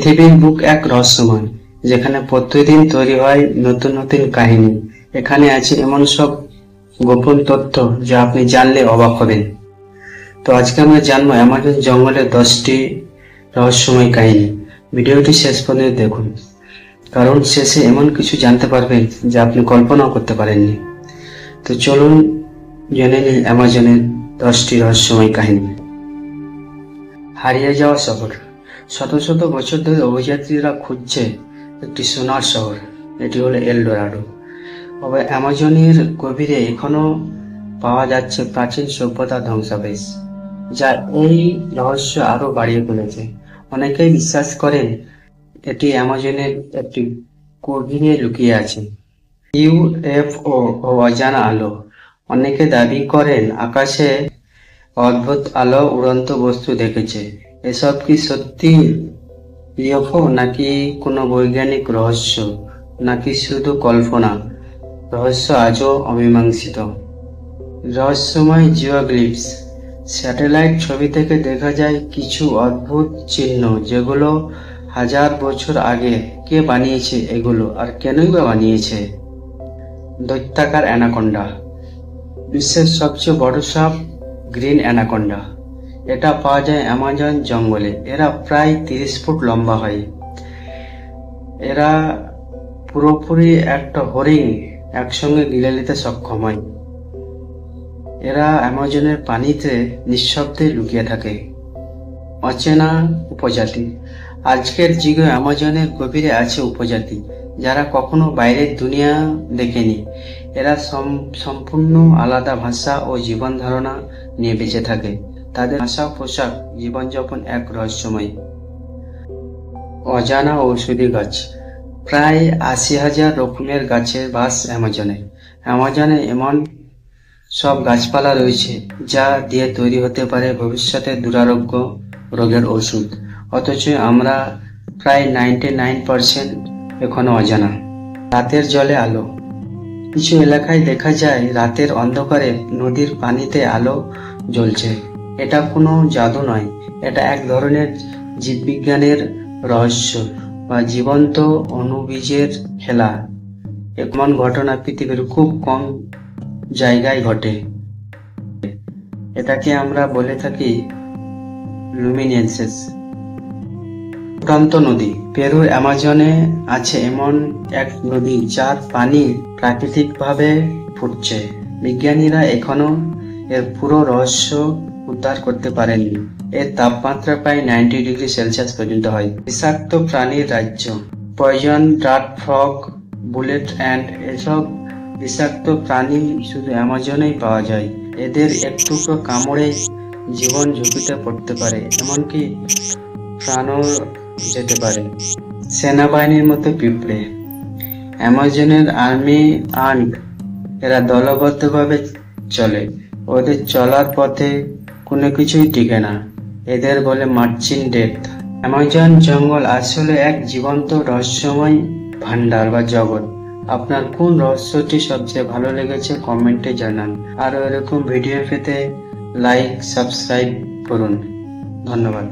পৃথিবীর বুক এক রহস্যময়, যেখানে প্রতিদিন তৈরি হয় নতুন নতুন কাহিনী। এখানে আছে এমন সব গোপন তথ্য যা আপনি জানলে অবাক হবেন। তো আজকে আমরা জানবো অ্যামাজন জঙ্গলের 10টি রহস্যময় কাহিনী। ভিডিওটি শেষ পর্যন্ত দেখুন, কারণ শেষে এমন কিছু জানতে পারবেন যা আপনি কল্পনাও করতে পারেননি। তো চলুন জেনে নিই অ্যামাজনের 10টি রহস্যময় কাহিনী। হারিয়ে যাওয়া শহর। শত শত বছর ধরে অভিযাত্রীরা খুঁজছে একটি সোনার শহর, এটি হলো এল ডোরাডো। তবে অ্যামাজনের গভীরে এখনো পাওয়া যাচ্ছে প্রাচীন সভ্যতার ধ্বংসাবশেষ, যা এই রহস্য আরো বাড়িয়ে তুলেছে। অনেকেই বিশ্বাস করেন এটি অ্যামাজনের একটি গভীরে লুকিয়ে আছে ইউএফও ও অজানা আলো। অনেকে দাবি করেন আকাশে অদ্ভুত আলো, উড়ন্ত বস্তু দেখেছে। এসব কি সত্যি ইউএফও, নাকি কোনো বৈজ্ঞানিক রহস্য, নাকি শুধু কল্পনা? রহস্য আজও অমীমাংসিত। রহস্যময় জিওগ্লিফস। স্যাটেলাইট ছবি থেকে দেখা যায় কিছু অদ্ভুত চিহ্ন, যেগুলো হাজার বছর আগে কে বানিয়েছে এগুলো, আর কেনই বা বানিয়েছে? দৈত্যাকার অ্যানাকোন্ডা। বিশ্বের সবচেয়ে বড় সাপ গ্রিন অ্যানাকোন্ডা। এটা পাওয়া যায় অ্যামাজন জঙ্গলে। এরা প্রায় 30 ফুট লম্বা হয়। এরা পুরোপুরি একটা হরিণ একসঙ্গে গিলে নিতে সক্ষম হয়। এরা অ্যামাজনের পানিতে নিঃশব্দে লুকিয়ে থাকে। অচেনা উপজাতি। আজকের যুগে অ্যামাজনের গভীরে আছে উপজাতি যারা কখনো বাইরের দুনিয়া দেখেনি। এরা সম্পূর্ণ আলাদা ভাষা ও জীবন ধারণা নিয়ে বেঁচে থাকে। তাদের ভাষা, পোশাক, জীবনযাপন এক রহস্যময়। অজানা ঔষধি গাছ। প্রায় 80,000 রকমের গাছের বাস অ্যামাজনে। অ্যামাজনে এমন সব গাছপালা রয়েছে যা দিয়ে তৈরি হতে পারে ভবিষ্যতের দুরারোগ্য রোগের ওষুধ, অথচ আমরা প্রায় 99% এখনো অজানা। রাতের জলে আলো। কিছু এলাকায় দেখা যায় রাতের অন্ধকারে নদীর পানিতে আলো জ্বলছে। এটা কোনো জাদু নয়, এটা এক ধরনের জীববিজ্ঞানের রহস্য বা জীবন্ত অণুবীজের খেলা। এমন ঘটনা পৃথিবীর খুব কম জায়গায় ঘটে। এটাকে আমরা বলে থাকি লুমিনেসেন্স। ফুটন্ত নদী। পেরুর অ্যামাজনে আছে এমন এক নদী যার পানি প্রাকৃতিকভাবে ফুটছে। বিজ্ঞানীরা এখনো এর পুরো রহস্য উদ্ধার করতে পারেননি। এর তাপমাত্রা প্রায় 90 ডিগ্রি সেলসিয়াস পর্যন্ত হয়। বিষাক্ত প্রাণীর রাজ্য। Poison dart, frog, bullet ant এসব বিষাক্ত প্রাণী শুধু অ্যামাজনেই পাওয়া যায়। এদের একটু কামড়ে জীবন ঝুঁকিতে পড়তে পারে, এমনকি প্রাণও যেতে পারে। সেনাবাহিনীর মতো পিঁপড়ে। অ্যামাজনের আর্মি আন্ট, এরা দলবদ্ধভাবে চলে। ওদের চলার পথে কোনো কিছুই টিকে না। এদের বলে মার্চিং ডেথ। অ্যামাজন জঙ্গল আসলে এক জীবন্ত রহস্যময় ভান্ডার বা জগৎ। আপনার কোন রহস্যটি সবচেয়ে ভালো লেগেছে কমেন্টে জানান। আরো এরকম ভিডিও পেতে লাইক, সাবস্ক্রাইব করুন। ধন্যবাদ।